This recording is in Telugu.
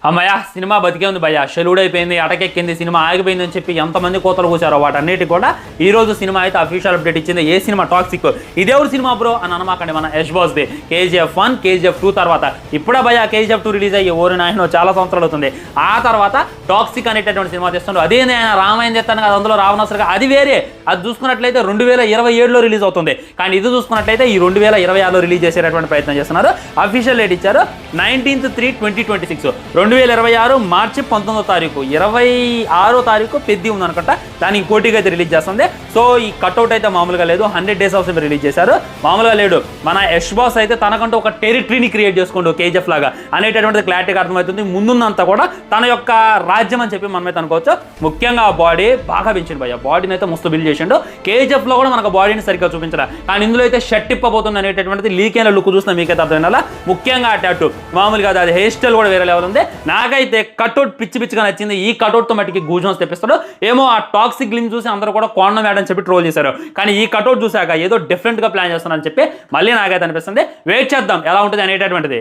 అమ్మయ్య సినిమా బతికే ఉంది భయ్య, షెల్యూడ్ అయిపోయింది, అటకెక్కింది, సినిమా ఆగిపోయింది అని చెప్పి ఎంతమంది కోతలు కూర్చారో వాటన్నిటి కూడా ఈ రోజు సినిమా అయితే అఫీషియల్ అప్డేట్ ఇచ్చింది. ఏ సినిమా టాక్సిక్, ఇదేవుడు సినిమా బ్రో అని అనమాకండి, మన Yash boss they. KGF1 KGF2 తర్వాత ఇప్పుడే భయ్య KGF2 రిలీజ్ అయ్యి ఓరి నాయన చాలా సంవత్సరాలు అవుతుంది. ఆ తర్వాత టాక్సిక్ అనేటటువంటి సినిమా చేస్తుండ్రు. అదే ఆయన రామాయణ చేస్తాను కదా, అందులో రావణాసురుగా అది వేరే. అది చూసుకున్నట్లయితే 2027లో రిలీజ్ అవుతుంది. కానీ ఇది చూసుకున్నట్లయితే ఈ 2026లో రిలీజ్ చేసేటటువంటి ప్రయత్నం చేస్తున్నారు. అఫీషియల్ డేట్ ఇచ్చారు 19/3/2026, 2026 మార్చి 19వ తారీఖు, 26వ తారీఖు పెద్ది ఉందనుకుంటా, దానికి పోటీగా అయితే రిలీజ్ చేస్తుంది. సో ఈ కట్అవుట్ అయితే మామూలుగా లేదు, 100 days ఆఫ్ రిలీజ్ చేశారు, మామూలుగా లేడు. మన యష్ బాస్ అయితే తనకంటూ ఒక టెరిటరీని క్రియేట్ చేసుకుంటూ KGF లాగా అనేటటువంటిది క్లారిటీగా అర్థమవుతుంది. ముందున్నంతా కూడా తన యొక్క రాజ్యం అని చెప్పి మనమైతే అనుకోవచ్చు. ముఖ్యంగా ఆ బాడీ బాగా పెంచిండు భయ్య, బాడీని అయితే మస్తు బిల్డ్ చేసిండు. KGF లో కూడా మనకు బాడీని సరిగ్గా చూపించరా, కానీ ఇందులో అయితే షర్ట్ ఇప్పబోతుంది అనేటటువంటిది లీక్ అయిన లుక్ చూసినా మీకైతే అర్థమైనా. ముఖ్యంగా ఆ టాటూ మామూలుగా అది హెయిర్ స్టైల్ కూడా వేరే లెవెల్ ఉంది. నాకైతే కట్అవుట్ పిచ్చి పిచ్చిగా నచ్చింది. ఈ కట్అవుట్ తో మట్టికి గూజన్స్ తెప్పిస్తాడు ఏమో. ఆ టాక్సిక్ గ్లిమ్ చూసి అందరూ కూడా కోణం వేయడం చెప్పి ట్రోల్ చేశారు, కానీ ఈ కట్అవుట్ చూసాక ఏదో డిఫరెంట్ గా ప్లాన్ చేస్తానని చెప్పి మళ్ళీ నాకైతే అనిపిస్తుంది. వెయిట్ చేద్దాం ఎలా ఉంటుంది అనేటటువంటిది.